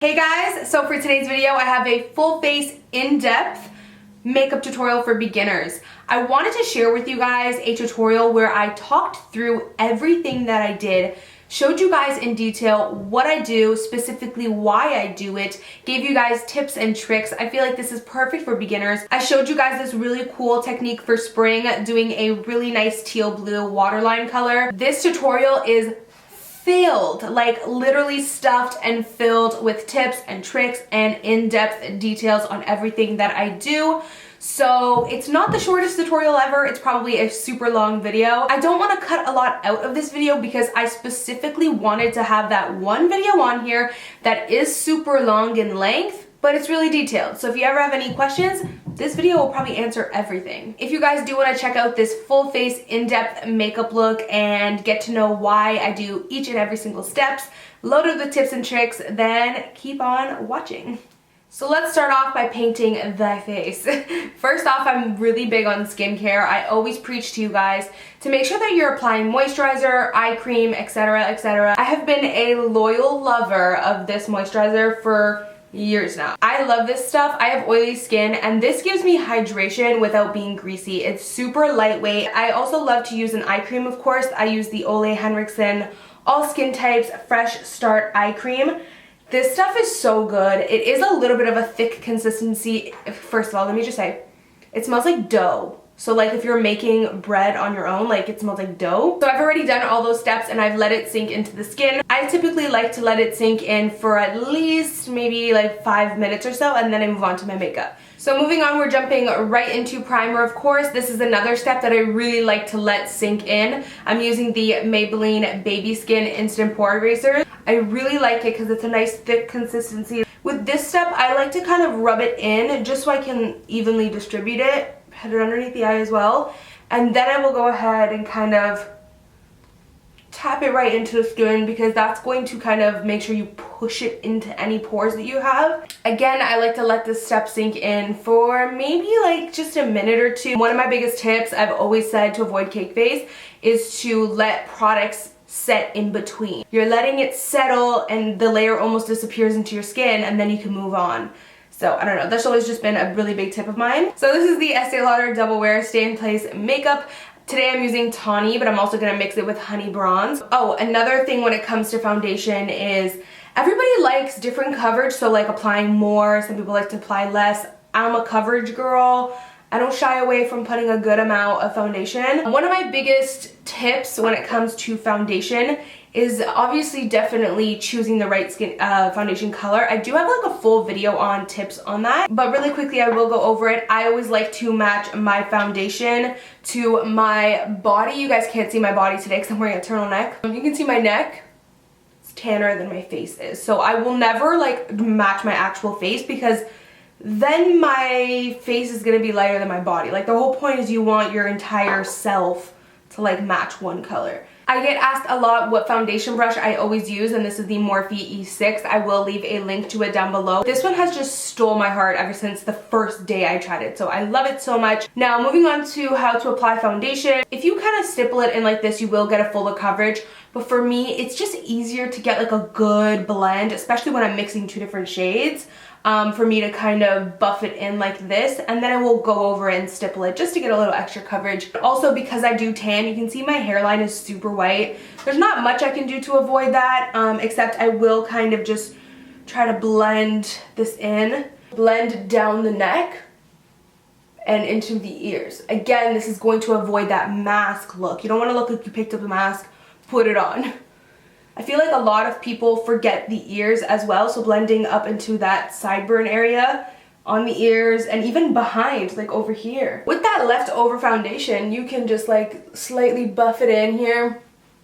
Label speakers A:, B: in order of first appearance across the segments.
A: Hey guys, so for today's video I have a full face in-depth makeup tutorial for beginners. I wanted to share with you guys a tutorial where I talked through everything that I did, showed you guys in detail what I do, specifically why I do it, gave you guys tips and tricks. I feel like this is perfect for beginners. I showed you guys this really cool technique for spring, doing a really nice teal blue waterline color. This tutorial is filled, like literally stuffed and filled with tips and tricks and in-depth details on everything that I do. So it's not the shortest tutorial ever, it's probably a super long video. I don't want to cut a lot out of this video because I specifically wanted to have that one video on here that is super long in length, but it's really detailed. So if you ever have any questions, this video will probably answer everything. If you guys do want to check out this full face in-depth makeup look and get to know why I do each and every single steps, loaded with tips and tricks, then keep on watching. So let's start off by painting the face. First off, I'm really big on skincare. I always preach to you guys to make sure that you're applying moisturizer, eye cream, etc, etc. I have been a loyal lover of this moisturizer for years now. I love this stuff. I have oily skin and this gives me hydration without being greasy. It's super lightweight. I also love to use an eye cream, of course. I use the Ole Henriksen All Skin Types Fresh Start Eye Cream. This stuff is so good. It is a little bit of a thick consistency. First of all, let me just say, it smells like dough. So like if you're making bread on your own, like it smells like dough. So I've already done all those steps and I've let it sink into the skin. I typically like to let it sink in for at least maybe like 5 minutes or so, and then I move on to my makeup. So moving on, we're jumping right into primer, of course. This is another step that I really like to let sink in. I'm using the Maybelline Baby Skin Instant Pore Eraser. I really like it because it's a nice thick consistency. With this step, I like to kind of rub it in just so I can evenly distribute it. Put it underneath the eye as well, and then I will go ahead and kind of tap it right into the skin because that's going to kind of make sure you push it into any pores that you have. Again, I like to let this step sink in for maybe like just a minute or two. One of my biggest tips I've always said to avoid cake face is to let products set in between. You're letting it settle and the layer almost disappears into your skin and then you can move on. So, I don't know, that's always just been a really big tip of mine. So this is the Estee Lauder Double Wear Stay in Place makeup. Today I'm using Tawny, but I'm also going to mix it with Honey Bronze. Oh, another thing when it comes to foundation is everybody likes different coverage, so like applying more, some people like to apply less. I'm a coverage girl. I don't shy away from putting a good amount of foundation. One of my biggest tips when it comes to foundation is obviously definitely choosing the right skin foundation color. I do have like a full video on tips on that, but really quickly I will go over it. I always like to match my foundation to my body. You guys can't see my body today because I'm wearing a turtleneck. You can see my neck. It's tanner than my face is. So I will never like match my actual face because then my face is gonna be lighter than my body. Like the whole point is you want your entire self to like match one color. I get asked a lot what foundation brush I always use, and this is the Morphe E6. I will leave a link to it down below. This one has just stole my heart ever since the first day I tried it, so I love it so much. Now moving on to how to apply foundation. If you kind of stipple it in like this, you will get a fuller coverage, but for me it's just easier to get like a good blend, especially when I'm mixing two different shades. For me to kind of buff it in like this, and then I will go over and stipple it just to get a little extra coverage. Also, because I do tan, you can see my hairline is super white. There's not much I can do to avoid that, except I will kind of just try to blend this in, blend down the neck and into the ears. Again, this is going to avoid that mask look. You don't want to look like you picked up a mask, put it on. I feel like a lot of people forget the ears as well, so blending up into that sideburn area on the ears and even behind, like over here. With that leftover foundation, you can just like slightly buff it in here.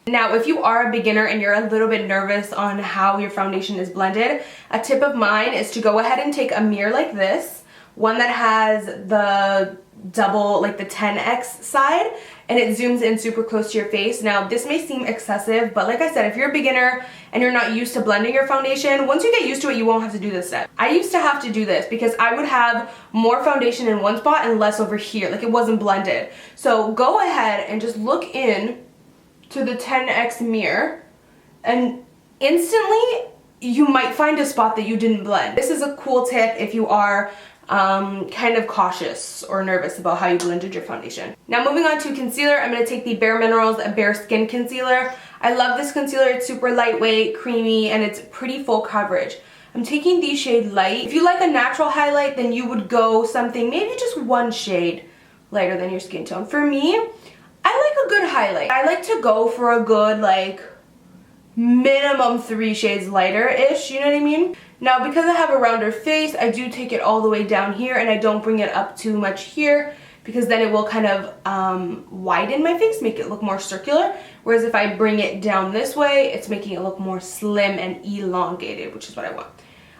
A: Now, if you are a beginner and you're a little bit nervous on how your foundation is blended, a tip of mine is to go ahead and take a mirror like this, one that has the double, like the 10x side, and it zooms in super close to your face. Now this may seem excessive, but like I said, if you're a beginner and you're not used to blending your foundation, once you get used to it, you won't have to do this step. I used to have to do this because I would have more foundation in one spot and less over here, like it wasn't blended. So go ahead and just look in to the 10x mirror, and instantly you might find a spot that you didn't blend. This is a cool tip if you are kind of cautious or nervous about how you blended your foundation. Now moving on to concealer, I'm going to take the Bare Minerals Bare Skin Concealer. I love this concealer. It's super lightweight, creamy, and it's pretty full coverage. I'm taking the shade Light. If you like a natural highlight, then you would go something maybe just one shade lighter than your skin tone. For me, I like a good highlight. I like to go for a good like minimum 3 shades lighter-ish, you know what I mean? Now because I have a rounder face, I do take it all the way down here and I don't bring it up too much here because then it will kind of widen my face, make it look more circular. Whereas if I bring it down this way, it's making it look more slim and elongated, which is what I want.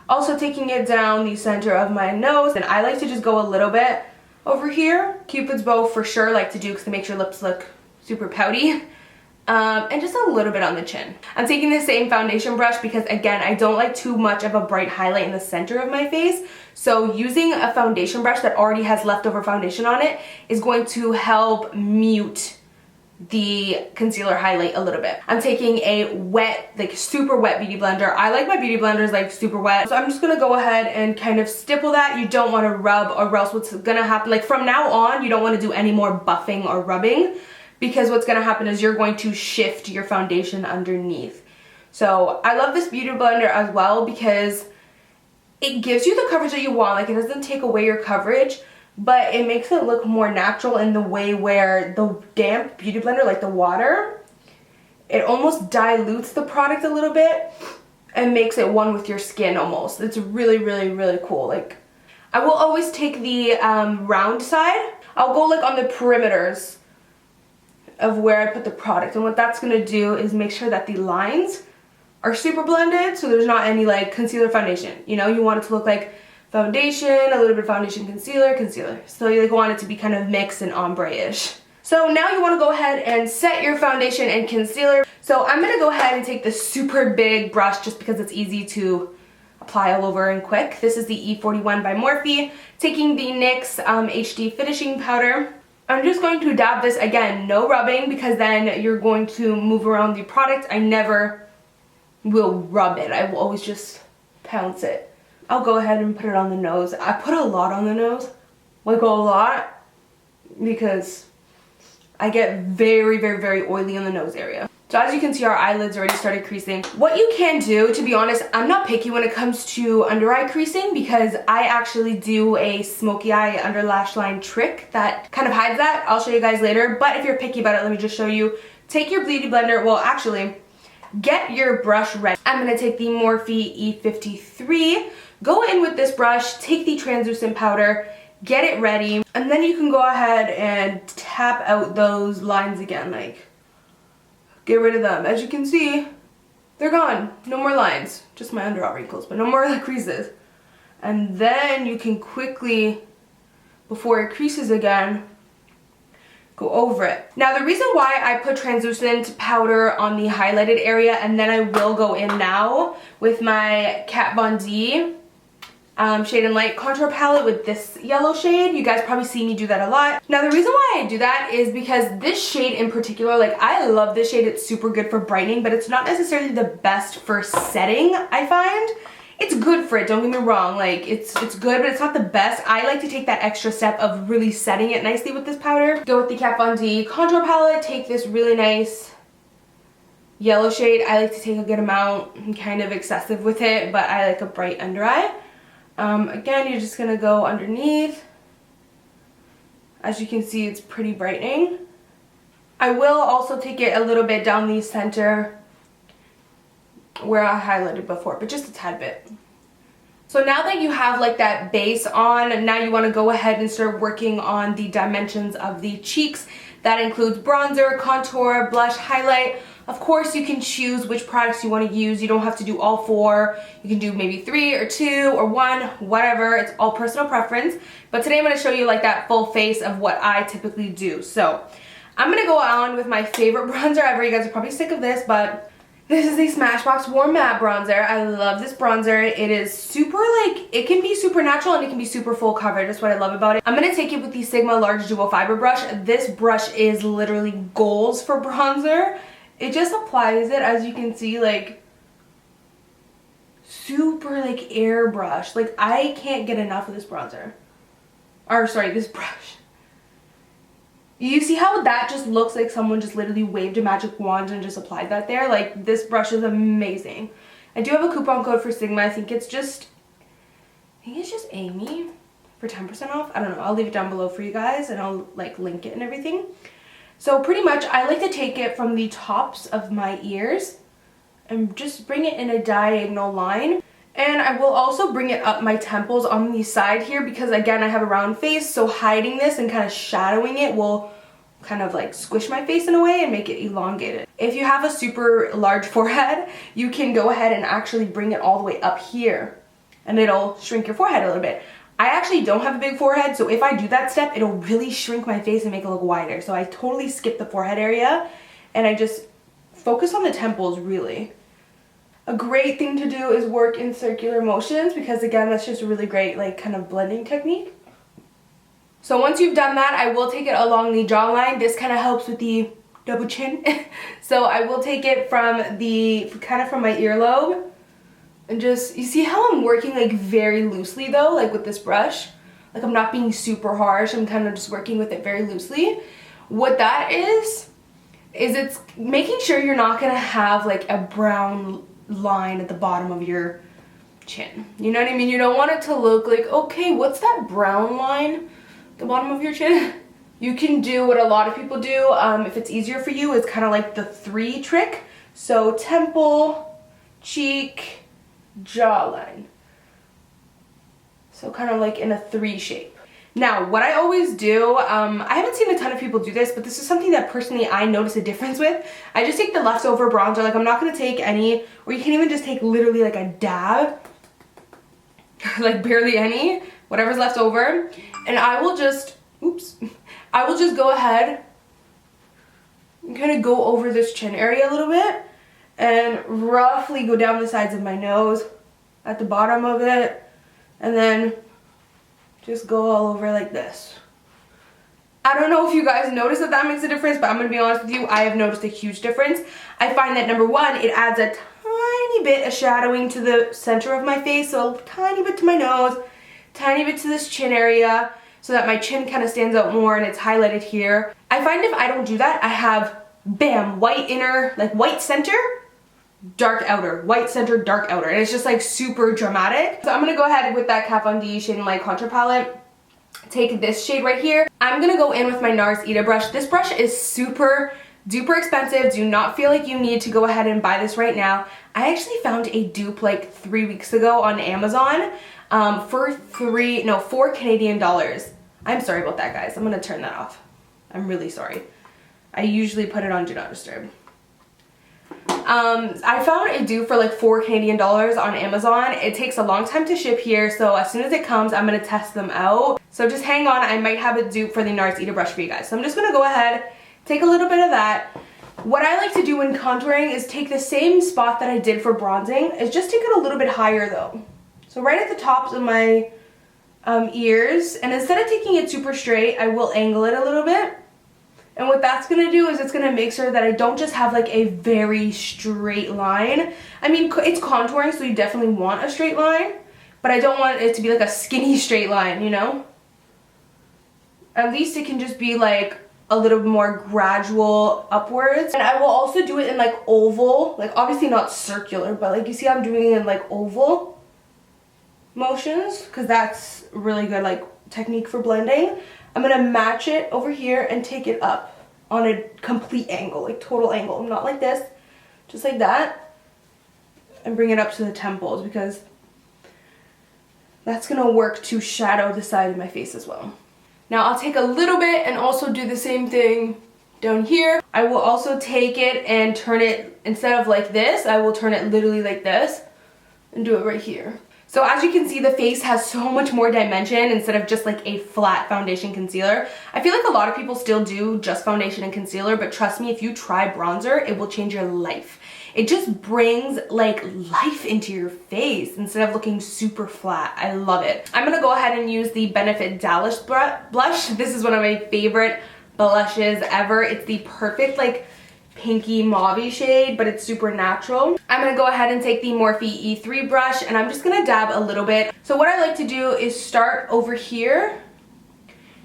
A: Also taking it down the center of my nose, and I like to just go a little bit over here. Cupid's bow for sure like to do because it makes your lips look super pouty. And just a little bit on the chin. I'm taking the same foundation brush because again, I don't like too much of a bright highlight in the center of my face. So using a foundation brush that already has leftover foundation on it is going to help mute the concealer highlight a little bit. I'm taking a wet, like super wet beauty blender. I like my beauty blenders like super wet. So I'm just gonna go ahead and kind of stipple that. You don't wanna rub, or else what's gonna happen, like from now on, you don't wanna do any more buffing or rubbing, because what's going to happen is you're going to shift your foundation underneath. So I love this beauty blender as well because it gives you the coverage that you want. Like it doesn't take away your coverage, but it makes it look more natural in the way where the damp beauty blender, like the water, it almost dilutes the product a little bit and makes it one with your skin almost. It's really, really, really cool. Like I will always take the round side. I'll go like on the perimeters of where I put the product, and what that's gonna do is make sure that the lines are super blended so there's not any like concealer foundation. You know, you want it to look like foundation, a little bit of foundation, concealer, concealer. So you like want it to be kind of mixed and ombre-ish. So now you want to go ahead and set your foundation and concealer. So I'm gonna go ahead and take this super big brush just because it's easy to apply all over and quick. This is the E41 by Morphe. Taking the NYX HD finishing powder. I'm just going to dab this, again, no rubbing, because then you're going to move around the product. I never will rub it. I will always just pounce it. I'll go ahead and put it on the nose. I put a lot on the nose, like a lot, because I get very, very, very oily in the nose area. So as you can see, our eyelids already started creasing. What you can do, to be honest, I'm not picky when it comes to under eye creasing because I actually do a smoky eye under lash line trick that kind of hides that. I'll show you guys later, but if you're picky about it, let me just show you. Take your beauty blender, well actually, get your brush ready. I'm gonna take the Morphe E53, go in with this brush, take the translucent powder, get it ready, and then you can go ahead and tap out those lines again, like get rid of them. As you can see, they're gone. No more lines. Just my under eye wrinkles, but no more like creases. And then you can quickly, before it creases again, go over it. Now the reason why I put translucent powder on the highlighted area and then I will go in now with my Kat Von D Shade and Light contour palette with this yellow shade. You guys probably see me do that a lot. Now the reason why I do that is because this shade in particular, like I love this shade. It's super good for brightening, but it's not necessarily the best for setting, I find. It's good for it, don't get me wrong, like it's good, but it's not the best. I like to take that extra step of really setting it nicely with this powder. Go with the Kat Von D contour palette, take this really nice yellow shade. I like to take a good amount. I'm kind of excessive with it, but I like a bright under eye. Again, you're just gonna go underneath. As you can see, it's pretty brightening. I will also take it a little bit down the center where I highlighted before, but just a tad bit. So now that you have like that base on, now you want to go ahead and start working on the dimensions of the cheeks. That includes bronzer, contour, blush, highlight. Of course, you can choose which products you want to use. You don't have to do all 4. You can do maybe 3 or 2 or 1, whatever. It's all personal preference. But today I'm going to show you like that full face of what I typically do. So I'm going to go on with my favorite bronzer ever. You guys are probably sick of this, but this is the Smashbox Warm Matte Bronzer. I love this bronzer. It is super like, it can be super natural and it can be super full coverage. That's what I love about it. I'm going to take it with the Sigma Large Dual Fiber brush. This brush is literally goals for bronzer. It just applies it, as you can see, like super like airbrush. Like I can't get enough of this bronzer. Or sorry, this brush. You see how that just looks like someone just literally waved a magic wand and just applied that there? Like this brush is amazing. I do have a coupon code for Sigma. I think it's just Amy for 10% off. I don't know. I'll leave it down below for you guys and I'll like link it and everything. So pretty much I like to take it from the tops of my ears and just bring it in a diagonal line. And I will also bring it up my temples on the side here because again I have a round face, so hiding this and kind of shadowing it will kind of like squish my face in a way and make it elongated. If you have a super large forehead, you can go ahead and actually bring it all the way up here and it'll shrink your forehead a little bit. I actually don't have a big forehead, so if I do that step, it'll really shrink my face and make it look wider. So I totally skip the forehead area and I just focus on the temples really. A great thing to do is work in circular motions because again, that's just a really great like kind of blending technique. So once you've done that, I will take it along the jawline. This kind of helps with the double chin. So I will take it from the, kind of from my earlobe. And just, you see how I'm working like very loosely though, like with this brush? Like I'm not being super harsh, I'm kind of just working with it very loosely. What that is it's making sure you're not gonna have like a brown line at the bottom of your chin. You know what I mean? You don't want it to look like, okay, what's that brown line at the bottom of your chin? You can do what a lot of people do, if it's easier for you, it's kind of like the 3 trick. So temple, cheek, jawline. So kind of like in a 3 shape. Now, what I always do, I haven't seen a ton of people do this, but this is something that personally I notice a difference with. I just take the leftover bronzer, like I'm not gonna take any, or you can even just take literally like a dab, like barely any, whatever's left over, and I will just, I will just go ahead and kind of go over this chin area a little bit, and roughly go down the sides of my nose, at the bottom of it, and then just go all over like this. I don't know if you guys notice that that makes a difference, but I'm gonna be honest with you, I have noticed a huge difference. I find that number 1, it adds a tiny bit of shadowing to the center of my face, so a tiny bit to my nose, tiny bit to this chin area, so that my chin kind of stands out more and it's highlighted here. I find if I don't do that, I have, bam, white inner, like white center, dark outer, white center, dark outer, and it's just like super dramatic. So I'm gonna go ahead with that Kat Von D Shade and Light Contour Palette, take this shade right here. I'm gonna go in with my NARS Ita brush. This brush is super duper expensive. Do not feel like you need to go ahead and buy this right now. I actually found a dupe like 3 weeks ago on Amazon for 4 Canadian dollars. I'm sorry about that, guys. I'm gonna turn that off. I'm really sorry. I usually put it on Do Not Disturb. I found a dupe for like 4 Canadian dollars on Amazon. It takes a long time to ship here, so as soon as it comes, I'm gonna test them out. So just hang on, I might have a dupe for the NARS Ita brush for you guys. So I'm just gonna go ahead, take a little bit of that. What I like to do when contouring is take the same spot that I did for bronzing, is just take it a little bit higher though. So right at the tops of my ears, and instead of taking it super straight, I will angle it a little bit. And what that's gonna do is it's gonna make sure that I don't just have like a very straight line. I mean, it's contouring, so you definitely want a straight line, but I don't want it to be like a skinny straight line, you know? At least it can just be like a little more gradual upwards. And I will also do it in like oval, like obviously not circular, but like you see I'm doing it in like oval motions, because that's really good like technique for blending. I'm gonna match it over here and take it up on a complete angle, like total angle. Not like this, just like that. And bring it up to the temples because that's gonna work to shadow the side of my face as well. Now I'll take a little bit and also do the same thing down here. I will also take it and turn it, instead of like this, I will turn it literally like this and do it right here. So as you can see, the face has so much more dimension instead of just like a flat foundation concealer. I feel like a lot of people still do just foundation and concealer, but trust me, if you try bronzer, it will change your life. It just brings like life into your face instead of looking super flat. I love it. I'm gonna go ahead and use the Benefit Dallas blush. This is one of my favorite blushes ever. It's the perfect like pinky mauve shade, but it's super natural. I'm gonna go ahead and take the Morphe E3 brush and I'm just gonna dab a little bit. So what I like to do is start over here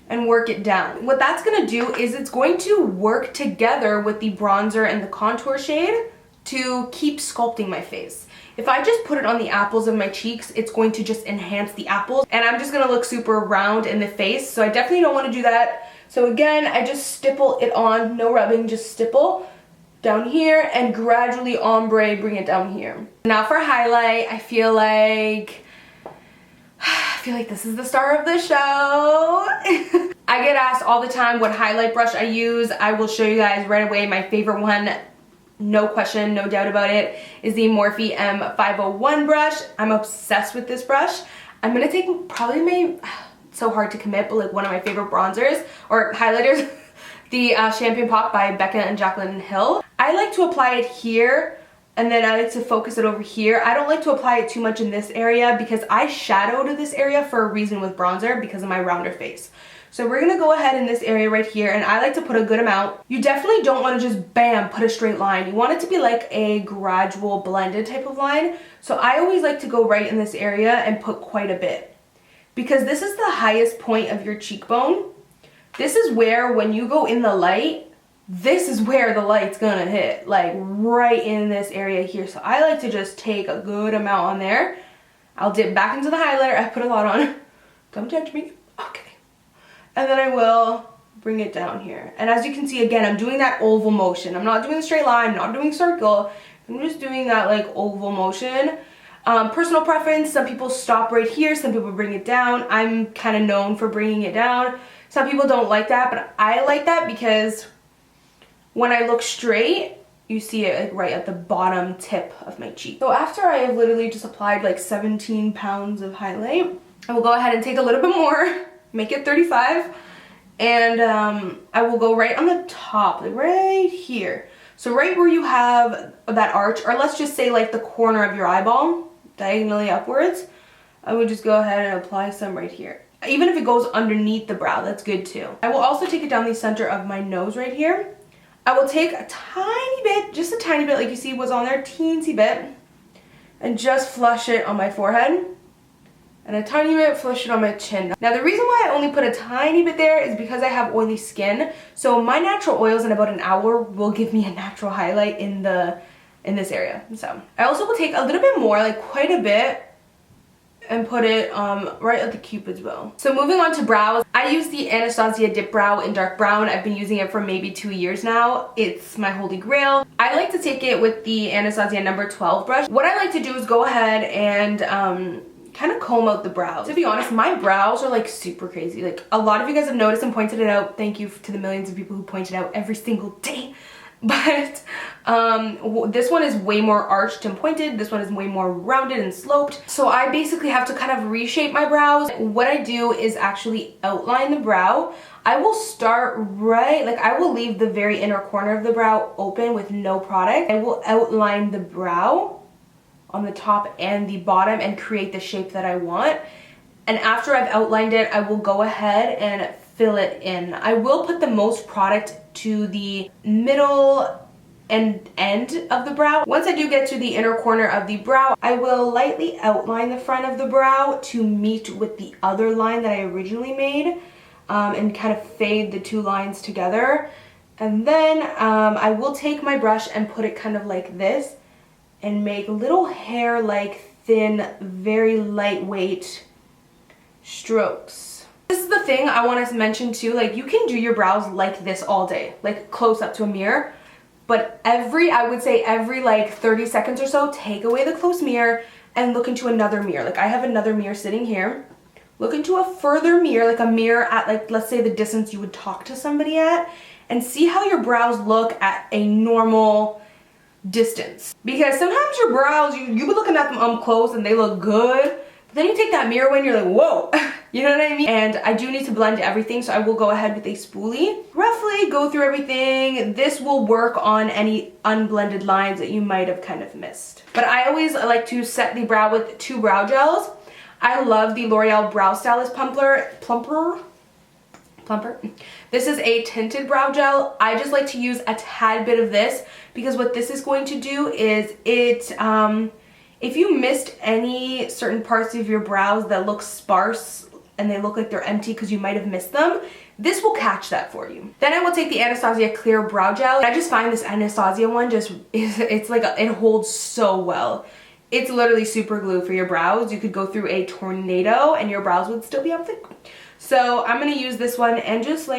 A: and work it down. What that's gonna do is it's going to work together with the bronzer and the contour shade to keep sculpting my face. If I just put it on the apples of my cheeks, it's going to just enhance the apples and I'm just gonna look super round in the face, so I definitely don't wanna do that. So again, I just stipple it on, no rubbing, just stipple down here and gradually ombre, bring it down here. Now for highlight, I feel like this is the star of the show. I get asked all the time what highlight brush I use. I will show you guys right away. My favorite one, no question, no doubt about it, is the Morphe M501 brush. I'm obsessed with this brush. I'm gonna take probably so hard to commit, but like one of my favorite bronzers or highlighters, the Champagne Pop by Becca and Jaclyn Hill. I like to apply it here and then I like to focus it over here. I don't like to apply it too much in this area because I shadowed this area for a reason with bronzer because of my rounder face. So we're gonna go ahead in this area right here and I like to put a good amount. You definitely don't wanna just bam, put a straight line. You want it to be like a gradual blended type of line. So I always like to go right in this area and put quite a bit because this is the highest point of your cheekbone. This is where when you go in the light, this is where the light's gonna hit, like right in this area here. So I like to just take a good amount on there. I'll dip back into the highlighter. I put a lot on. Don't judge me. Okay. And then I will bring it down here. And as you can see, again, I'm doing that oval motion. I'm not doing a straight line, I'm not doing circle. I'm just doing that like oval motion. Personal preference, some people stop right here, some people bring it down. I'm kind of known for bringing it down. Some people don't like that, but I like that because when I look straight, you see it like right at the bottom tip of my cheek. So after I have literally just applied like 17 pounds of highlight, I will go ahead and take a little bit more, make it 35, and I will go right on the top, like right here. So right where you have that arch, or let's just say like the corner of your eyeball, diagonally upwards, I would just go ahead and apply some right here. Even if it goes underneath the brow, that's good too. I will also take it down the center of my nose right here. I will take a tiny bit, just a tiny bit, like you see was on there, teensy bit, and just flush it on my forehead. And a tiny bit, flush it on my chin. Now the reason why I only put a tiny bit there is because I have oily skin. So my natural oils in about an hour will give me a natural highlight in this area. So I also will take a little bit more, like quite a bit, and put it right at the cupid's bow. So moving on to brows, I use the Anastasia Dip Brow in dark brown. I've been using it for maybe 2 years now. It's my holy grail. I like to take it with the Anastasia number 12 brush. What I like to do is go ahead and kind of comb out the brows. To be honest, my brows are like super crazy. Like a lot of you guys have noticed and pointed it out. Thank you to the millions of people who point it out every single day. But this one is way more arched and pointed. This one is way more rounded and sloped. So I basically have to kind of reshape my brows. What I do is actually outline the brow. I will start right, like I will leave the very inner corner of the brow open with no product. I will outline the brow on the top and the bottom and create the shape that I want. And after I've outlined it, I will go ahead and fill it in. I will put the most product to the middle and end of the brow. Once I do get to the inner corner of the brow, I will lightly outline the front of the brow to meet with the other line that I originally made, and kind of fade the two lines together. And then I will take my brush and put it kind of like this and make little hair like thin, very lightweight strokes. This is the thing I want to mention too, like you can do your brows like this all day, like close up to a mirror, but I would say every like 30 seconds or so, take away the close mirror and look into another mirror. Like I have another mirror sitting here. Look into a further mirror, like a mirror at like, let's say the distance you would talk to somebody at, and see how your brows look at a normal distance. Because sometimes your brows, you be looking at them up close and they look good, but then you take that mirror when you're like, whoa, you know what I mean? And I do need to blend everything, so I will go ahead with a spoolie. Roughly go through everything. This will work on any unblended lines that you might have kind of missed. But I always like to set the brow with 2 brow gels. I love the L'Oreal Brow Stylist Plumper plumper. This is a tinted brow gel. I just like to use a tad bit of this because what this is going to do is if you missed any certain parts of your brows that look sparse and they look like they're empty because you might have missed them, this will catch that for you. Then I will take the Anastasia clear brow gel. I just find this Anastasia one it holds so well. It's literally super glue for your brows. You could go through a tornado and your brows would still be on thick. So I'm gonna use this one and just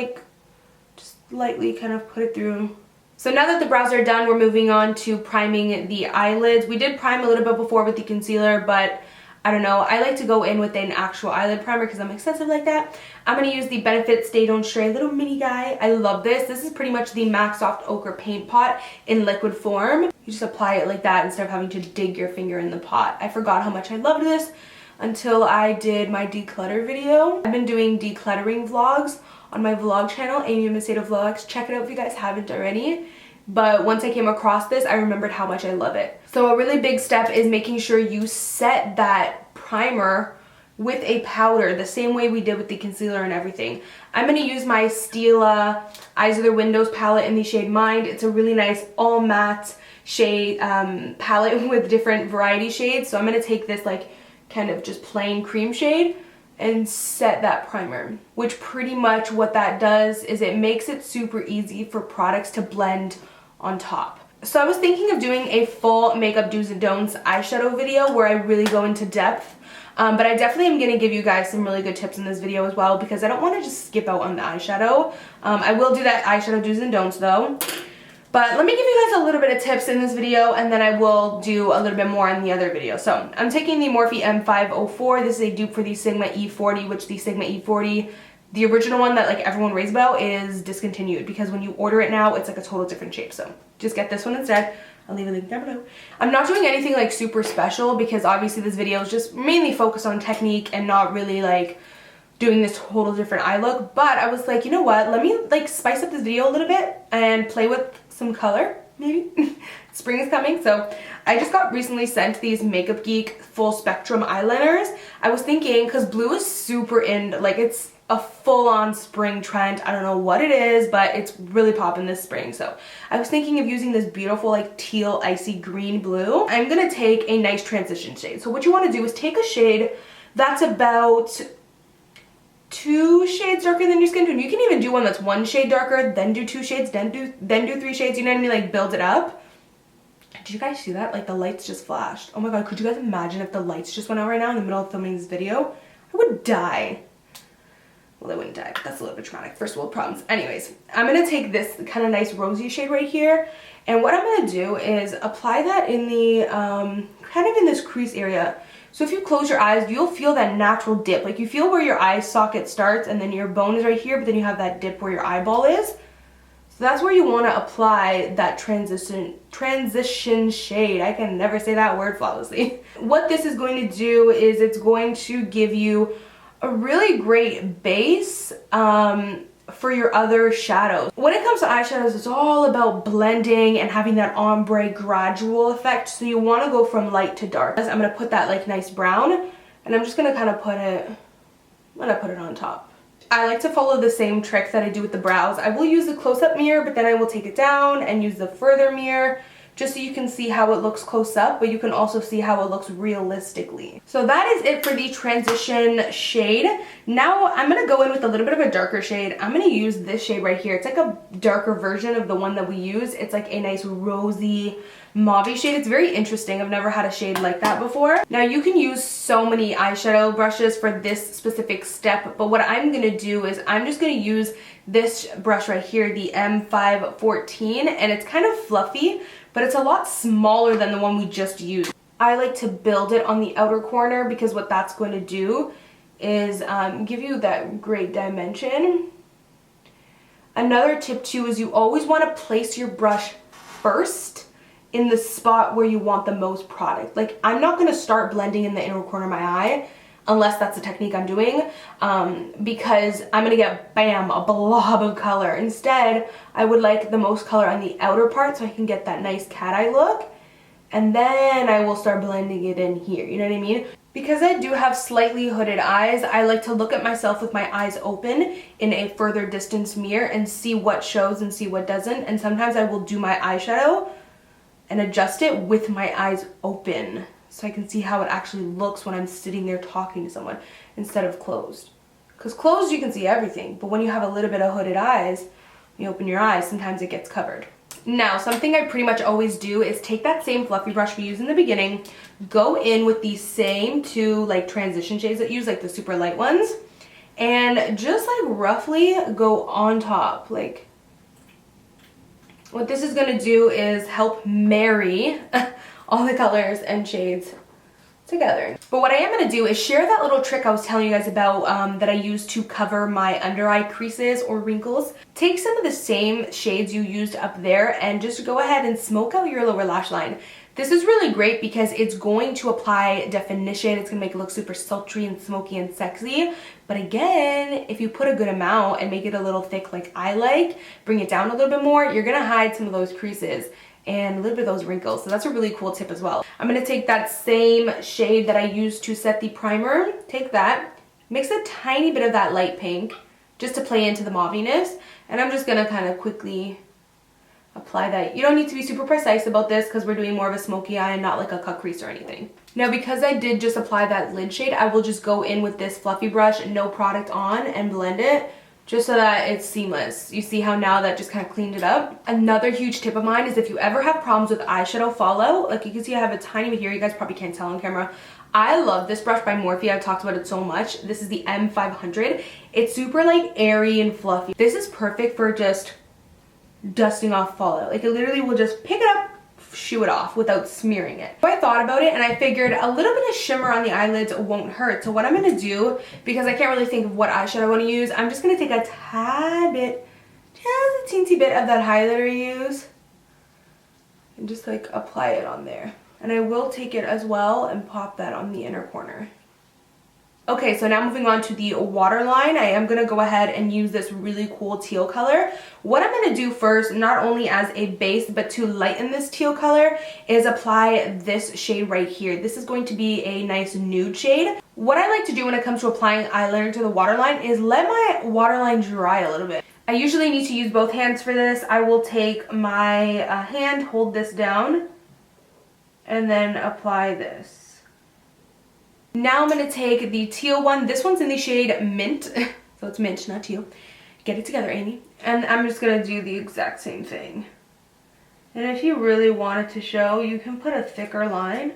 A: lightly kind of put it through. So now that the brows are done, we're moving on to priming the eyelids. We did prime a little bit before with the concealer, but I don't know. I like to go in with an actual eyelid primer because I'm excessive like that. I'm going to use the Benefit Stay Don't Stray little mini guy. I love this. This is pretty much the MAC Soft Ochre Paint Pot in liquid form. You just apply it like that instead of having to dig your finger in the pot. I forgot how much I loved this until I did my declutter video. I've been doing decluttering vlogs on my vlog channel, Amy Macedo Vlogs. Check it out if you guys haven't already. But once I came across this, I remembered how much I love it. So a really big step is making sure you set that primer with a powder the same way we did with the concealer and everything. I'm going to use my Stila Eyes Are the Windows palette in the shade Mind. It's a really nice all matte shade palette with different variety shades. So I'm going to take this kind of just plain cream shade and set that primer, which pretty much what that does is it makes it super easy for products to blend on top. So I was thinking of doing a full makeup do's and don'ts eyeshadow video where I really go into depth, but I definitely am going to give you guys some really good tips in this video as well because I don't want to just skip out on the eyeshadow. I will do that eyeshadow do's and don'ts though. But let me give you guys a little bit of tips in this video and then I will do a little bit more in the other video. So I'm taking the Morphe M504. This is a dupe for the Sigma E40, which the Sigma E40, the original one that everyone raves about, is discontinued because when you order it now, it's a total different shape. So just get this one instead. I'll leave a link down below. I'm not doing anything super special because obviously this video is just mainly focused on technique and not really doing this total different eye look. But I was like, you know what? Let me spice up this video a little bit and play with some color, maybe. Spring is coming, so I just got recently sent these Makeup Geek full spectrum eyeliners. I was thinking, because blue is super in, it's a full-on spring trend. I don't know what it is, but it's really popping this spring. So I was thinking of using this beautiful teal icy green blue. I'm gonna take a nice transition shade. So what you want to do is take a shade that's about 2 shades darker than your skin tone. You can even do one that's 1 shade darker, then do 2 shades, then do 3 shades. You know what I mean? Build it up. Did you guys see that? The lights just flashed. Oh my god, could you guys imagine if the lights just went out right now in the middle of filming this video? I would die. Well, I wouldn't die, but that's a little bit traumatic. First world problems. Anyways, I'm gonna take this kind of nice rosy shade right here, and what I'm gonna do is apply that in the kind of in this crease area. So if you close your eyes, you'll feel that natural dip. You feel where your eye socket starts and then your bone is right here, but then you have that dip where your eyeball is. So that's where you want to apply that transition shade. I can never say that word flawlessly. What this is going to do is it's going to give you a really great base for your other shadows. When it comes to eyeshadows, it's all about blending and having that ombre gradual effect. So you want to go from light to dark. I'm going to put that nice brown, and I'm just going to kind of put it on top. I like to follow the same trick that I do with the brows. I will use the close-up mirror, but then I will take it down and use the further mirror just so you can see how it looks close up, but you can also see how it looks realistically. So that is it for the transition shade. Now I'm going to go in with a little bit of a darker shade. I'm going to use this shade right here. It's a darker version of the one that we use. It's a nice rosy mauve shade. It's very interesting. I've never had a shade like that before. Now you can use so many eyeshadow brushes for this specific step, but what I'm going to do is I'm just going to use this brush right here, the M514, and it's kind of fluffy, but it's a lot smaller than the one we just used. I like to build it on the outer corner because what that's going to do is give you that great dimension. Another tip too is you always want to place your brush first in the spot where you want the most product. I'm not going to start blending in the inner corner of my eye unless that's the technique I'm doing, because I'm gonna get, bam, a blob of color. Instead, I would like the most color on the outer part so I can get that nice cat eye look, and then I will start blending it in here, you know what I mean? Because I do have slightly hooded eyes, I like to look at myself with my eyes open in a further distance mirror and see what shows and see what doesn't. And sometimes I will do my eyeshadow and adjust it with my eyes open so I can see how it actually looks when I'm sitting there talking to someone instead of closed. Because closed you can see everything, but when you have a little bit of hooded eyes, you open your eyes, sometimes it gets covered. Now, something I pretty much always do is take that same fluffy brush we used in the beginning, go in with these same two like transition shades that you use, like the super light ones, and just like roughly go on top. Like, what this is gonna do is help marry all the colors and shades together. But what I am going to do is share that little trick I was telling you guys about that I use to cover my under eye creases or wrinkles. Take some of the same shades you used up there and just go ahead and smoke out your lower lash line. This is really great because it's going to apply definition. It's going to make it look super sultry and smoky and sexy. But again, if you put a good amount and make it a little thick like I like, bring it down a little bit more, you're going to hide some of those creases and a little bit of those wrinkles. So that's a really cool tip as well. I'm going to take that same shade that I used to set the primer, take that, mix a tiny bit of that light pink just to play into the mauviness, and I'm just going to kind of quickly apply that. You don't need to be super precise about this because we're doing more of a smoky eye and not like a cut crease or anything. Now, because I did just apply that lid shade, I will just go in with this fluffy brush, no product on, and blend it just so that it's seamless. You see how now that just kind of cleaned it up? Another huge tip of mine is if you ever have problems with eyeshadow fallout, like you can see I have a tiny bit here, you guys probably can't tell on camera. I love this brush by Morphe. I've talked about it so much. This is the M500. It's super like airy and fluffy. This is perfect for just dusting off fallout. Like it literally will just pick it up, shoo it off without smearing it. So I thought about it and I figured a little bit of shimmer on the eyelids won't hurt. So what I'm going to do, because I can't really think of what eyeshadow I want to use, I'm just going to take a tad bit, just a teensy bit of that highlighter I use and just like apply it on there. And I will take it as well and pop that on the inner corner. Okay, so now moving on to the waterline, I am going to go ahead and use this really cool teal color. What I'm going to do first, not only as a base, but to lighten this teal color, is apply this shade right here. This is going to be a nice nude shade. What I like to do when it comes to applying eyeliner to the waterline is let my waterline dry a little bit. I usually need to use both hands for this. I will take my hand, hold this down, and then apply this. Now I'm going to take the teal one. This one's in the shade Mint. So it's mint, not teal. Get it together, Amy. And I'm just going to do the exact same thing. And if you really want it to show, you can put a thicker line.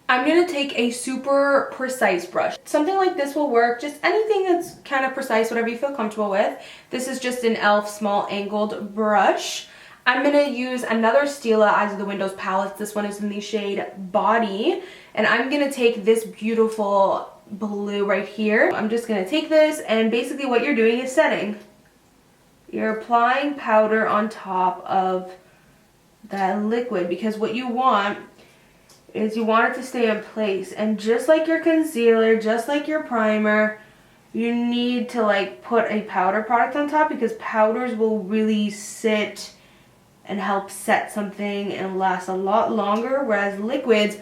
A: I'm going to take a super precise brush. Something like this will work. Just anything that's kind of precise, whatever you feel comfortable with. This is just an e.l.f. small angled brush. I'm going to use another Stila Eyes of the Windows palette. This one is in the shade Body. And I'm going to take this beautiful blue right here. I'm just going to take this, and basically what you're doing is setting. You're applying powder on top of that liquid, because what you want is you want it to stay in place. And just like your concealer, just like your primer, you need to like put a powder product on top, because powders will really sit and help set something and last a lot longer, whereas liquids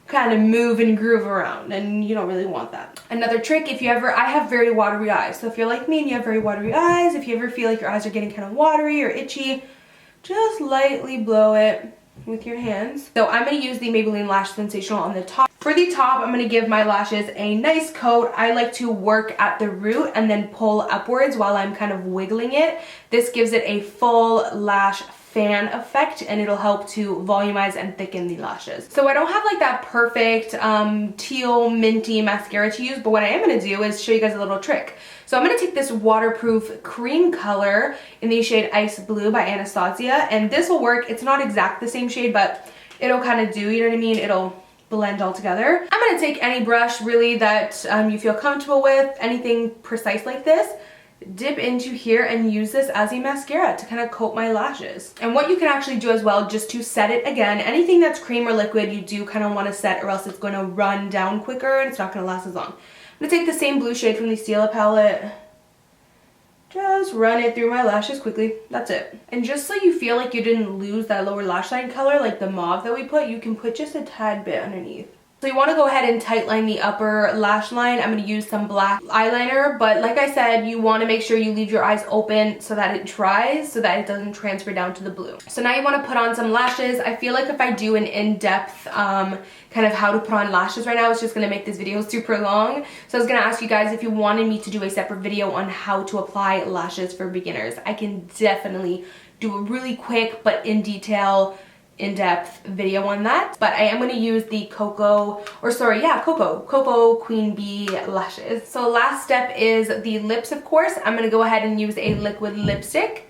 A: kind of move and groove around, and you don't really want that. Another trick, if you ever, I have very watery eyes, so if you're like me and you have very watery eyes, if you ever feel like your eyes are getting kind of watery or itchy, just lightly blow it with your hands. So I'm going to use the Maybelline Lash Sensational on the top. For the top, I'm going to give my lashes a nice coat. I like to work at the root and then pull upwards while I'm kind of wiggling it. This gives it a full lash fan effect, and it'll help to volumize and thicken the lashes. So I don't have like that perfect teal minty mascara to use, but what I am going to do is show you guys a little trick. So I'm going to take this waterproof cream color in the shade Ice Blue by Anastasia, and this will work. It's not exact the same shade, but it'll kind of do, you know what I mean? It'll blend all together. I'm going to take any brush really that you feel comfortable with, anything precise like this, dip into here and use this as a mascara to kind of coat my lashes. And what you can actually do as well, just to set it again, anything that's cream or liquid you do kind of want to set, or else it's going to run down quicker and it's not going to last as long. I'm going to take the same blue shade from the Stila palette just run it through my lashes quickly. That's it. And just so you feel like you didn't lose that lower lash line color, like the mauve that we put, you can put just a tad bit underneath. So you want to go ahead and tightline the upper lash line. I'm going to use some black eyeliner, but like I said, you want to make sure you leave your eyes open so that it dries, so that it doesn't transfer down to the blue. So now you want to put on some lashes. I feel like if I do an in-depth kind of how to put on lashes right now, it's just going to make this video super long. So I was going to ask you guys if you wanted me to do a separate video on how to apply lashes for beginners. I can definitely do a really quick but in-depth video on that, but I am going to use the Koko Queen Bee lashes. So last step is the lips, of course. I'm going to go ahead and use a liquid lipstick.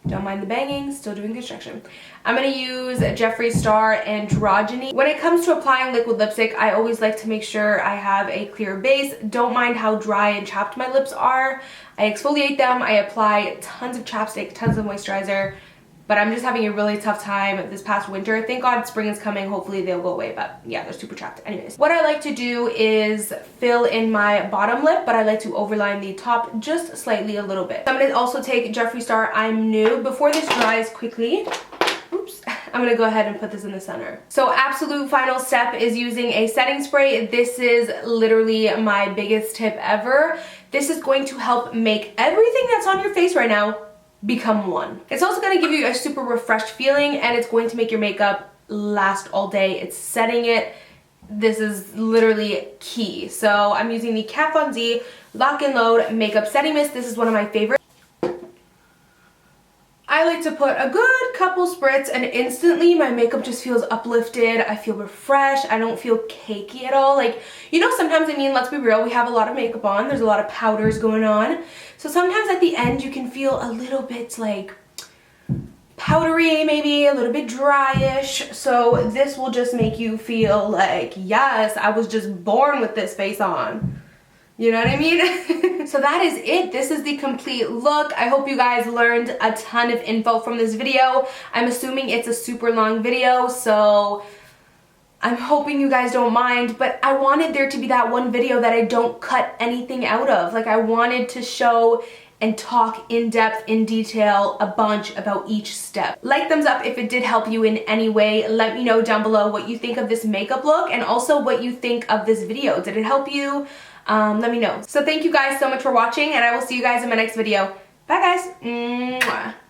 A: Don't mind the banging, still doing construction. I'm going to use Jeffree Star Androgyny. When it comes to applying liquid lipstick, I always like to make sure I have a clear base. Don't mind how dry and chapped my lips are. I exfoliate them, I apply tons of chapstick, tons of moisturizer, but I'm just having a really tough time this past winter. Thank God spring is coming. Hopefully they'll go away, but yeah, they're super chapped. Anyways, what I like to do is fill in my bottom lip, but I like to overline the top just slightly a little bit. I'm going to also take Jeffree Star I'm Nude. Before this dries quickly, oops, I'm going to go ahead and put this in the center. So absolute final step is using a setting spray. This is literally my biggest tip ever. This is going to help make everything that's on your face right now become one. It's also going to give you a super refreshed feeling, and it's going to make your makeup last all day. It's setting it. This is literally key. So I'm using the Kat Von D Lock and Load Makeup Setting Mist. This is one of my favorites. I like to put a good couple spritz and instantly my makeup just feels uplifted. I feel refreshed. I don't feel cakey at all. Like, you know, sometimes, I mean, let's be real, we have a lot of makeup on. There's a lot of powders going on. So sometimes at the end you can feel a little bit like powdery, maybe a little bit dryish. So this will just make you feel like, yes, I was just born with this face on. You know what I mean? So that is it. This is the complete look. I hope you guys learned a ton of info from this video. I'm assuming it's a super long video, so I'm hoping you guys don't mind, but I wanted there to be that one video that I don't cut anything out of. Like, I wanted to show and talk in depth, in detail, a bunch about each step. Like, thumbs up if it did help you in any way. Let me know down below what you think of this makeup look and also what you think of this video. Did it help you? Let me know. So thank you guys so much for watching, and I will see you guys in my next video. Bye guys. Mwah.